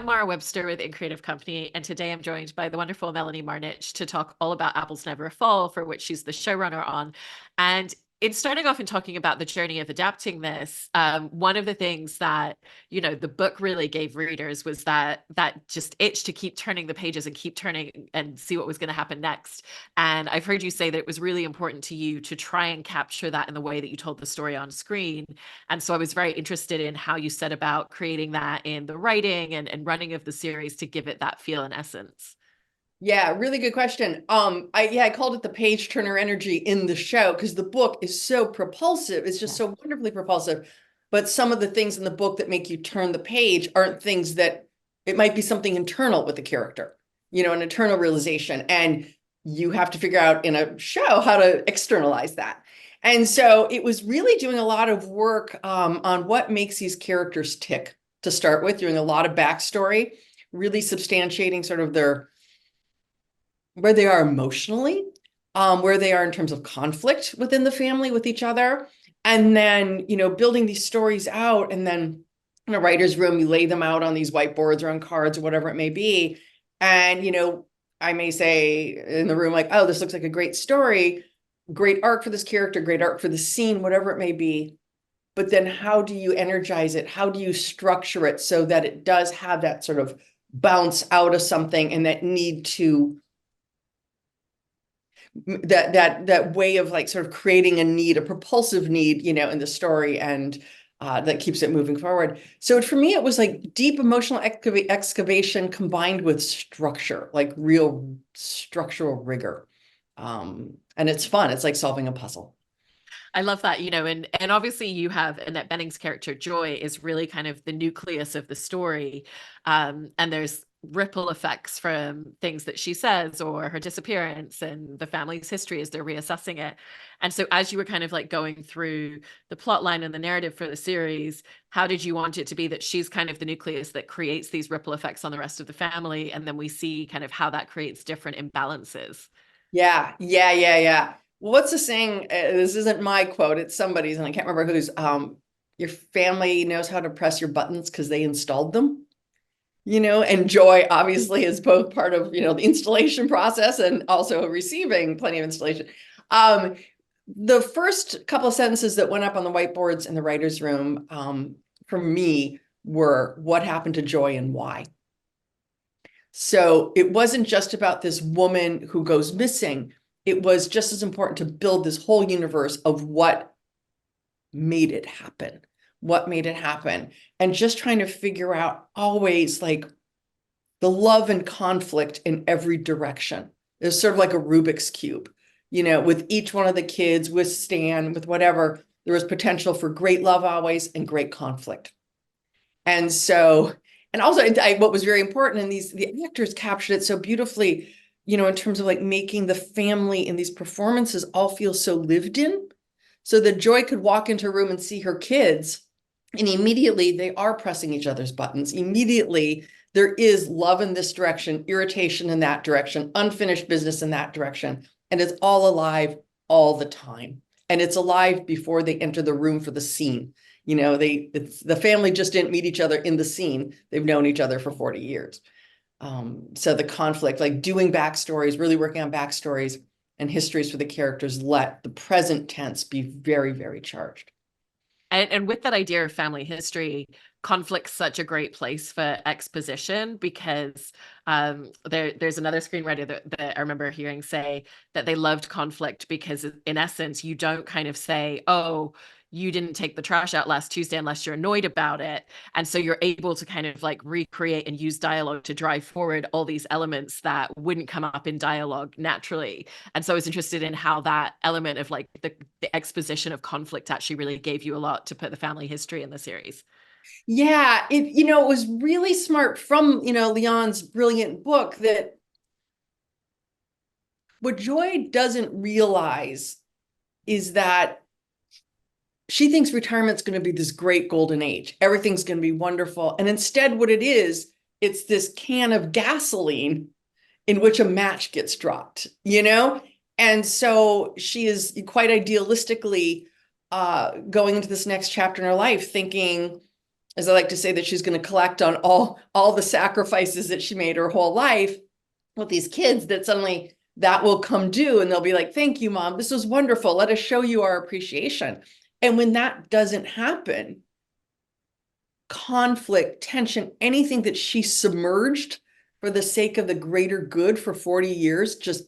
I'm Mara Webster with In Creative Company, and today I'm joined by the wonderful Melanie Marnich to talk all about Apples Never Fall, for which she's the showrunner on. And in starting off and talking about the journey of adapting this, one of the things that the book really gave readers was that just itch to keep turning the pages and keep turning and see what was going to happen next. And I've heard you say that it was really important to you to try and capture that in the way that you told the story on screen. And so I was very interested in how you set about creating that in the writing and running of the series to give it that feel and essence. Yeah, really good question. I called it the page turner energy in the show because the book is so propulsive. It's just Yeah. so wonderfully propulsive. But some of the things in the book that make you turn the page aren't things that it might be something internal with the character, an internal realization. And you have to figure out in a show how to externalize that. And so it was really doing a lot of work on what makes these characters tick to start with, doing a lot of backstory, really substantiating sort of where they are emotionally, where they are in terms of conflict within the family with each other. And then, building these stories out. And then in a writer's room, you lay them out on these whiteboards or on cards or whatever it may be. And, I may say in the room, like, oh, this looks like a great story, great arc for this character, great arc for the scene, whatever it may be. But then how do you energize it? How do you structure it so that it does have that sort of bounce out of something and that need to that way of like sort of creating a need, a propulsive need, in the story, and that keeps it moving forward. So for me, it was like deep emotional excavation combined with structure, like real structural rigor. And it's fun. It's like solving a puzzle. I love that, and obviously you have Annette Bening's character Joy is really kind of the nucleus of the story. And there's ripple effects from things that she says or her disappearance and the family's history as they're reassessing it. And so as you were kind of like going through the plot line and the narrative for the series, how did you want it to be that she's kind of the nucleus that creates these ripple effects on the rest of the family? And then we see kind of how that creates different imbalances. Yeah. Well, what's the saying? This isn't my quote, it's somebody's, and I can't remember whose. Your family knows how to press your buttons because they installed them. And Joy obviously is both part of, the installation process and also receiving plenty of installation. The first couple of sentences that went up on the whiteboards in the writer's room, for me, were what happened to Joy and why. So it wasn't just about this woman who goes missing. It was just as important to build this whole universe of what made it happen. What made it happen? And just trying to figure out always like the love and conflict in every direction. It's sort of like a Rubik's Cube, with each one of the kids, with Stan, with whatever, there was potential for great love always and great conflict. And so, and also what was very important, and the actors captured it so beautifully, in terms of like making the family in these performances all feel so lived in, so that Joy could walk into a room and see her kids, and immediately they are pressing each other's buttons. Immediately there is love in this direction, irritation in that direction, unfinished business in that direction, and it's all alive all the time. And it's alive before they enter the room for the scene. The family just didn't meet each other in the scene. They've known each other for 40 years. So the conflict, like doing backstories, really working on backstories and histories for the characters, let the present tense be very, very charged. And with that idea of family history, conflict's such a great place for exposition because there's another screenwriter that I remember hearing say that they loved conflict because in essence, you don't kind of say, oh, you didn't take the trash out last Tuesday unless you're annoyed about it. And so you're able to kind of like recreate and use dialogue to drive forward all these elements that wouldn't come up in dialogue naturally. And so I was interested in how that element of like the exposition of conflict actually really gave you a lot to put the family history in the series. Yeah, it was really smart from, Leon's brilliant book that what Joy doesn't realize is that she thinks retirement's going to be this great golden age. Everything's going to be wonderful. And instead, what it is, it's this can of gasoline in which a match gets dropped, And so she is quite idealistically going into this next chapter in her life thinking, as I like to say, that she's going to collect on all the sacrifices that she made her whole life with these kids, that suddenly that will come due and they'll be like, thank you, Mom. This was wonderful. Let us show you our appreciation. And when that doesn't happen, conflict, tension, anything that she submerged for the sake of the greater good for 40 years just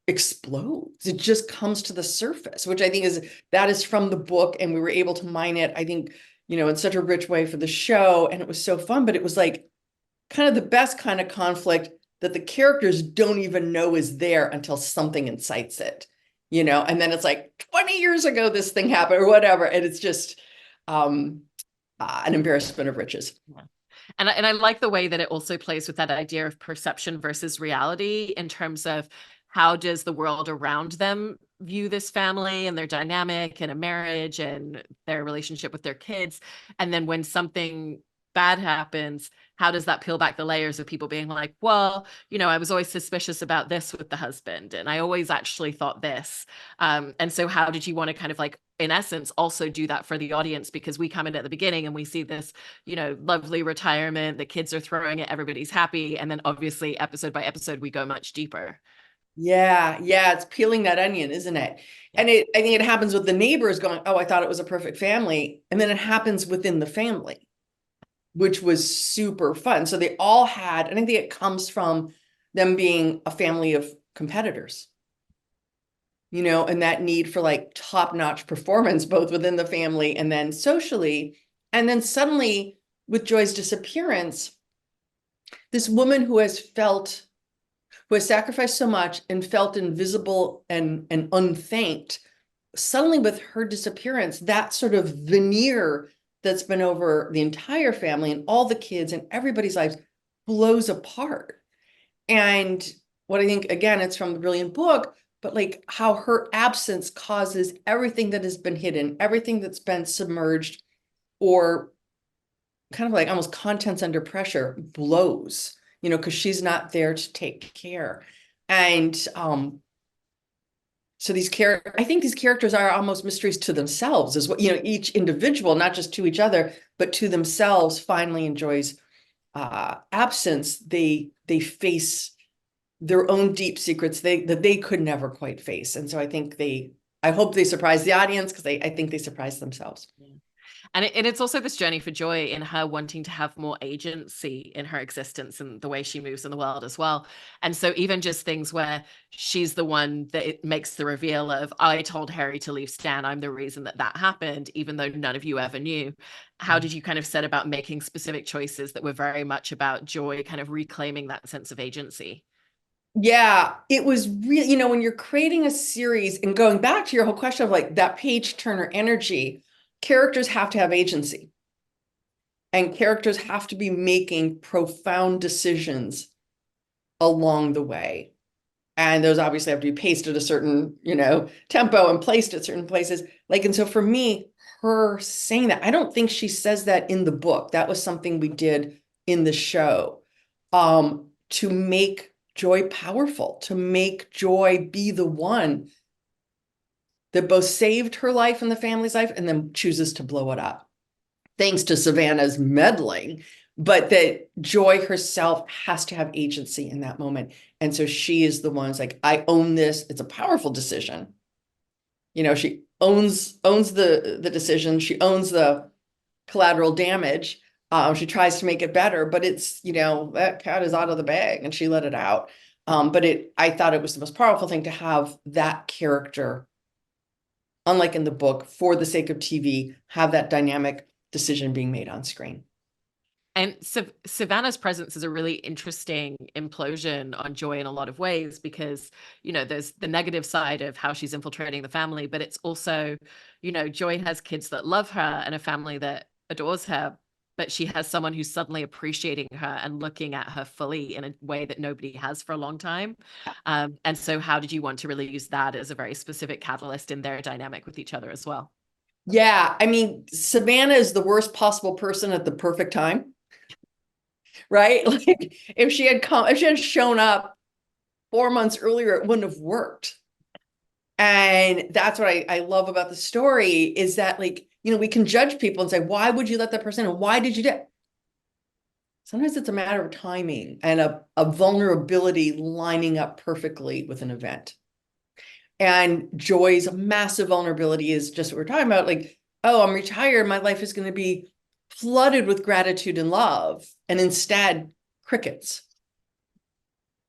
explodes. It just comes to the surface, which I think that is from the book, and we were able to mine it, I think, in such a rich way for the show. And it was so fun, but it was like kind of the best kind of conflict that the characters don't even know is there until something incites it, and then it's like 20 years ago, this thing happened or whatever. And it's just an embarrassment of riches. Yeah. And I like the way that it also plays with that idea of perception versus reality, in terms of how does the world around them view this family and their dynamic and a marriage and their relationship with their kids. And then when something bad happens, how does that peel back the layers of people being like, well, I was always suspicious about this with the husband, and I always actually thought this. And so how did you want to kind of like, in essence, also do that for the audience? Because we come in at the beginning and we see this, lovely retirement, the kids are throwing it, everybody's happy. And then obviously episode by episode, we go much deeper. Yeah, it's peeling that onion, isn't it? And I think it happens with the neighbors going, oh, I thought it was a perfect family. And then it happens within the family, which was super fun. So they all had, I think it comes from them being a family of competitors, and that need for like top-notch performance, both within the family and then socially. And then suddenly, with Joy's disappearance, this woman who has sacrificed so much and felt invisible and unthanked, suddenly with her disappearance, that sort of veneer that's been over the entire family and all the kids and everybody's lives blows apart. And what I think, again, it's from the brilliant book, but like how her absence causes everything that has been hidden, everything that's been submerged, or kind of like almost contents under pressure, blows, because she's not there to take care. And so I think these characters are almost mysteries to themselves, as what, each individual, not just to each other, but to themselves, finally enjoys absence. They face their own deep secrets that they could never quite face. And so I hope they surprise the audience, because I think they surprise themselves. Yeah. And it's also this journey for Joy in her wanting to have more agency in her existence and the way she moves in the world as well. And so even just things where she's the one that it makes the reveal of, I told Harry to leave Stan, I'm the reason that happened, even though none of you ever knew. How did you kind of set about making specific choices that were very much about Joy kind of reclaiming that sense of agency? Yeah, it was really, when you're creating a series and going back to your whole question of like that page turner energy, characters have to have agency, and characters have to be making profound decisions along the way. And those obviously have to be paced at a certain, tempo and placed at certain places. Like, and so for me, her saying that, I don't think she says that in the book. That was something we did in the show, to make Joy powerful, to make Joy be the one that both saved her life and the family's life and then chooses to blow it up, thanks to Savannah's meddling, but that Joy herself has to have agency in that moment. And so she is the one who's like, I own this. It's a powerful decision. She owns the decision. She owns the collateral damage. She tries to make it better, but it's, that cat is out of the bag and she let it out. But I thought it was the most powerful thing to have that character, unlike in the book, for the sake of TV, have that dynamic decision being made on screen. And Savannah's presence is a really interesting implosion on Joy in a lot of ways, because, there's the negative side of how she's infiltrating the family, but it's also, Joy has kids that love her and a family that adores her, but she has someone who's suddenly appreciating her and looking at her fully in a way that nobody has for a long time. And so how did you want to really use that as a very specific catalyst in their dynamic with each other as well? Yeah, I mean, Savannah is the worst possible person at the perfect time, right? Like if she had shown up 4 months earlier, it wouldn't have worked. And that's what I love about the story is that, like, we can judge people and say, why would you let that person in? Why did you do it? Sometimes it's a matter of timing and a vulnerability lining up perfectly with an event. And Joy's massive vulnerability is just what we're talking about. Like, oh, I'm retired. My life is going to be flooded with gratitude and love. And instead, crickets.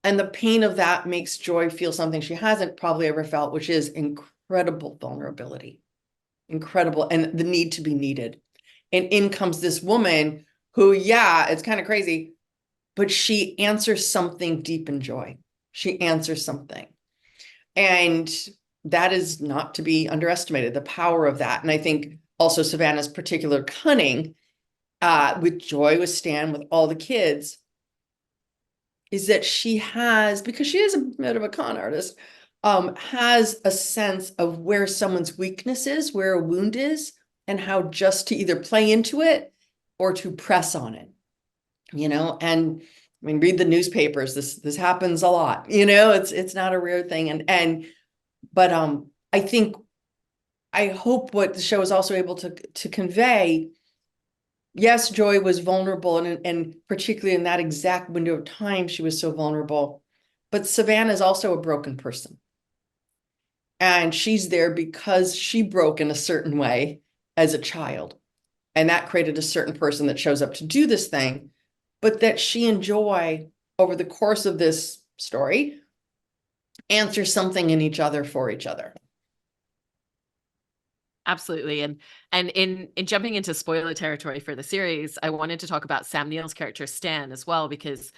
And the pain of that makes Joy feel something she hasn't probably ever felt, which is incredible vulnerability, incredible, and the need to be needed. And in comes this woman who, yeah, it's kind of crazy, but she answers something deep in Joy. She answers something. And that is not to be underestimated, the power of that. And I think also Savannah's particular cunning with Joy, with Stan, with all the kids, is that she has, because she is a bit of a con artist, has a sense of where someone's weakness is, where a wound is, and how just to either play into it or to press on it, and I mean, read the newspapers. This happens a lot, it's not a rare thing. But I hope what the show is also able to convey, yes, Joy was vulnerable, and particularly in that exact window of time, she was so vulnerable. But Savannah is also a broken person. And she's there because she broke in a certain way as a child. And that created a certain person that shows up to do this thing, but that she and Joy, over the course of this story, answer something in each other for each other. Absolutely. And in jumping into spoiler territory for the series, I wanted to talk about Sam Neill's character Stan as well, because,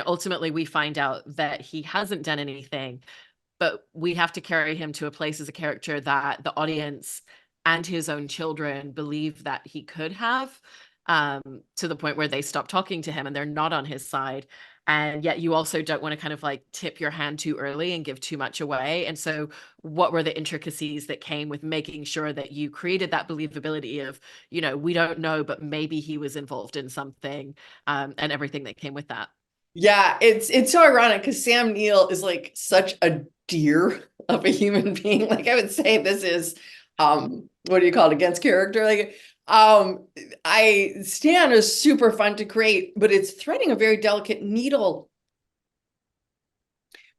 ultimately we find out that he hasn't done anything, but we have to carry him to a place as a character that the audience and his own children believe that he could have, to the point where they stop talking to him and they're not on his side. And yet you also don't want to kind of like tip your hand too early and give too much away. And so what were the intricacies that came with making sure that you created that believability of, we don't know, but maybe he was involved in something, and everything that came with that? Yeah, it's so ironic because Sam Neill is like such a deer of a human being. Like, I would say this is what do you call it, against character? Like, Stan is super fun to create, but it's threading a very delicate needle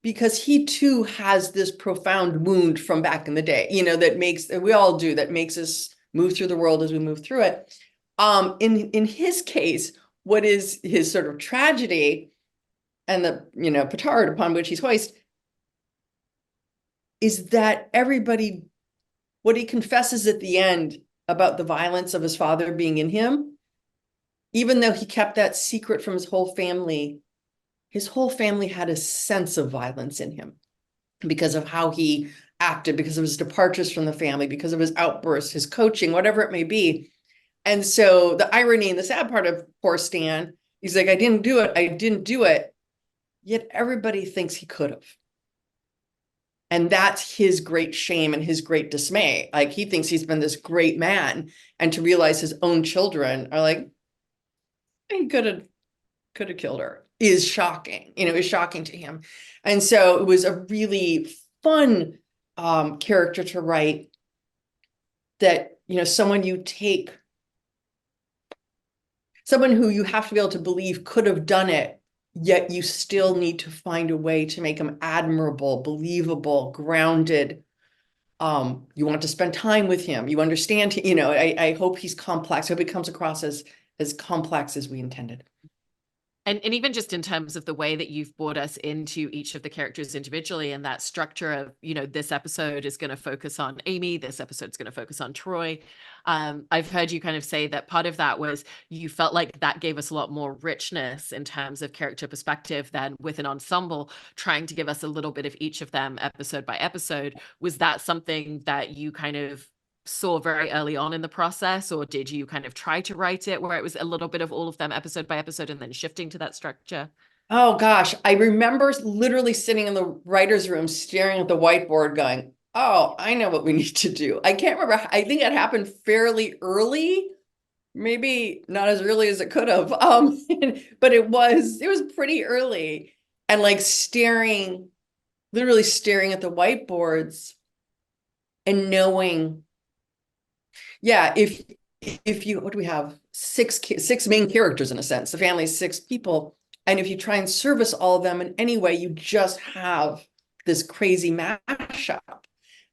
because he too has this profound wound from back in the day, that makes, we all do, that makes us move through the world as we move through it. In his case, what is his sort of tragedy and the, petard upon which he's hoist is that everybody, what he confesses at the end about the violence of his father being in him, even though he kept that secret from his whole family had a sense of violence in him because of how he acted, because of his departures from the family, because of his outbursts, his coaching, whatever it may be. And so the irony and the sad part of poor Stan, he's like, I didn't do it. Yet everybody thinks he could have. And that's his great shame and his great dismay. Like, he thinks he's been this great man, and to realize his own children are like, he could have killed her, is shocking, is shocking to him. And so it was a really fun character to write, that, someone who you have to be able to believe could have done it, yet you still need to find a way to make him admirable, believable, grounded. You want to spend time with him. You understand, I hope he's complex. I hope he comes across as complex as we intended. And even just in terms of the way that you've brought us into each of the characters individually, and that structure of, this episode is going to focus on Amy, this episode is going to focus on Troy. I've heard you kind of say that part of that was you felt like that gave us a lot more richness in terms of character perspective than with an ensemble, trying to give us a little bit of each of them episode by episode. Was that something that you kind of saw very early on in the process, or did you kind of try to write it where it was a little bit of all of them episode by episode and then shifting to that structure? Oh gosh, I remember literally sitting in the writer's room staring at the whiteboard going, oh, I know what we need to do. I can't remember. I think it happened fairly early, maybe not as early as it could have. But it was pretty early, and like literally staring at the whiteboards and knowing, yeah, if you, what do we have? Six main characters in a sense. The family is six people. And if you try and service all of them in any way, you just have this crazy mashup.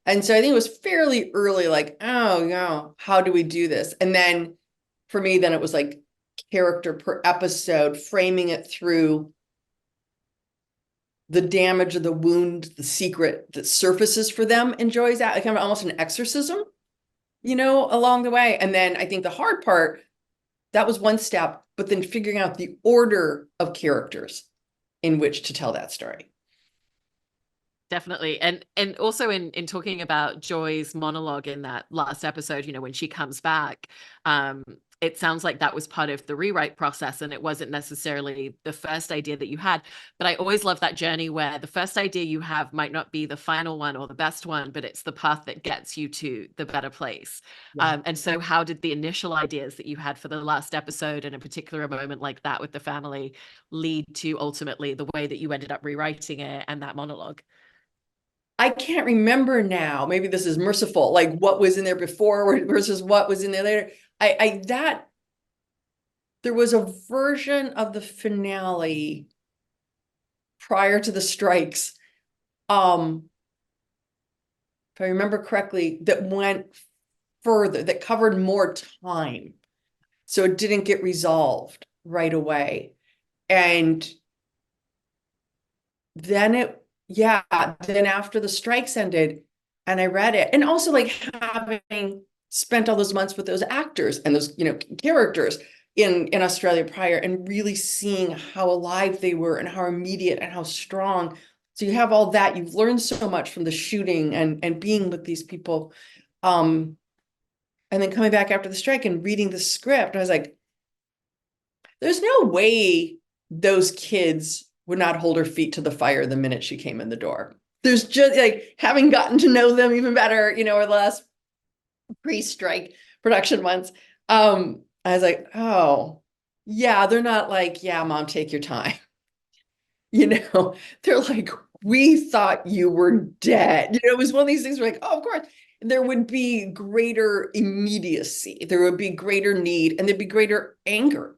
And so I think it was fairly early, like, oh, no, how do we do this? And then for me, then it was like character per episode, framing it through the damage of the wound, the secret that surfaces for them and Joy's out, like kind of almost an exorcism, along the way. And then I think the hard part, that was one step, but then figuring out the order of characters in which to tell that story. Definitely. And also in talking about Joy's monologue in that last episode, when she comes back, it sounds like that was part of the rewrite process and it wasn't necessarily the first idea that you had. But I always love that journey where the first idea you have might not be the final one or the best one, but it's the path that gets you to the better place. Yeah. And so how did the initial ideas that you had for the last episode and a particular moment like that with the family lead to ultimately the way that you ended up rewriting it and that monologue? I can't remember now. Maybe this is merciful, like what was in there before versus what was in there later. There was a version of the finale prior to the strikes, if I remember correctly, that went further, that covered more time. So it didn't get resolved right away. And then then after the strikes ended and I read it, and also like having spent all those months with those actors and those, characters in Australia prior and really seeing how alive they were and how immediate and how strong. So you have all that, you've learned so much from the shooting and being with these people. And then coming back after the strike and reading the script, I was like, there's no way those kids would not hold her feet to the fire the minute she came in the door. There's just like having gotten to know them even better, or the last pre-strike production ones. I was like, oh, yeah, they're not like, yeah, mom, take your time. They're like, we thought you were dead. It was one of these things where like, oh, of course, there would be greater immediacy. There would be greater need and there'd be greater anger,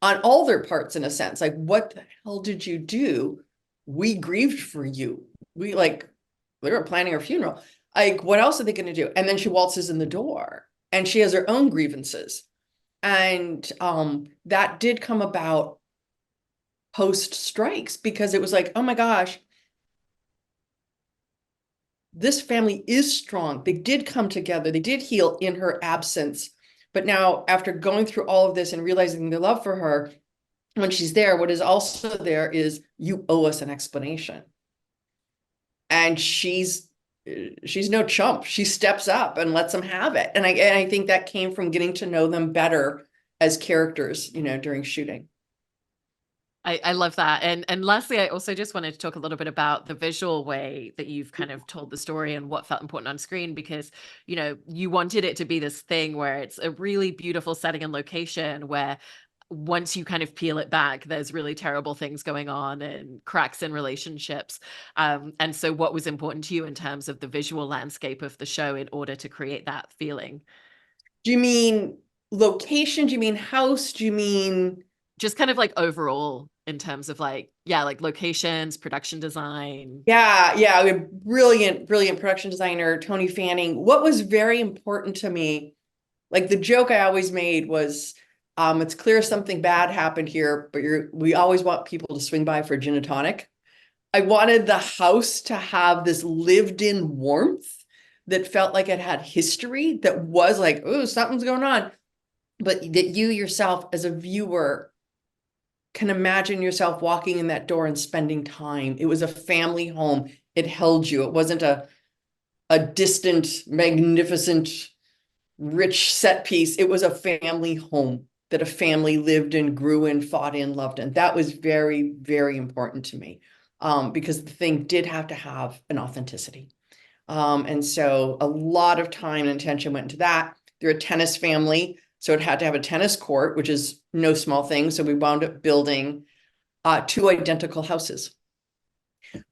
on all their parts in a sense. Like, what the hell did you do? We grieved for you. We were planning her funeral. Like, what else are they going to do? And then she waltzes in the door and she has her own grievances. And that did come about post strikes because it was like, oh my gosh, this family is strong. They did come together. They did heal in her absence. But now after going through all of this and realizing their love for her, when she's there, what is also there is you owe us an explanation. And she's no chump. She steps up and lets them have it. And I think that came from getting to know them better as characters, during shooting. I love that. And lastly, I also just wanted to talk a little bit about the visual way that you've kind of told the story and what felt important on screen, because, you wanted it to be this thing where it's a really beautiful setting and location where once you kind of peel it back, there's really terrible things going on and cracks in relationships. And so what was important to you in terms of the visual landscape of the show in order to create that feeling? Do you mean location? Do you mean house? Do you mean Just kind of like overall in terms of like, yeah, like locations, production design. Yeah, we have brilliant production designer, Tony Fanning. What was very important to me, like the joke I always made was, it's clear something bad happened here, but we always want people to swing by for gin and tonic. I wanted the house to have this lived-in warmth that felt like it had history, that was like, oh, something's going on, but that you yourself as a viewer can imagine yourself walking in that door and spending time. It was a family home. It held you. It wasn't a distant, magnificent, rich set piece. It was a family home that a family lived in, grew in, fought in, loved in. That was very, very important to me, because the thing did have to have an authenticity. And so a lot of time and attention went into that. They're a tennis family, so it had to have a tennis court, which is no small thing. So we wound up building 2 identical houses.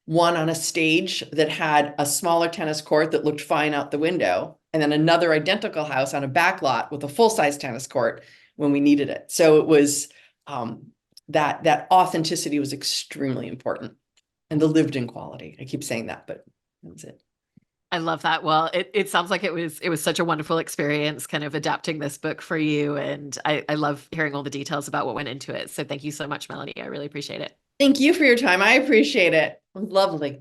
one on a stage that had a smaller tennis court that looked fine out the window, and then another identical house on a back lot with a full-size tennis court when we needed it. So it was that authenticity was extremely important, and the lived-in quality. I keep saying that, but that's it. I love that. Well, it sounds like it was such a wonderful experience kind of adapting this book for you. And I love hearing all the details about what went into it. So thank you so much, Melanie. I really appreciate it. Thank you for your time. I appreciate it. Lovely.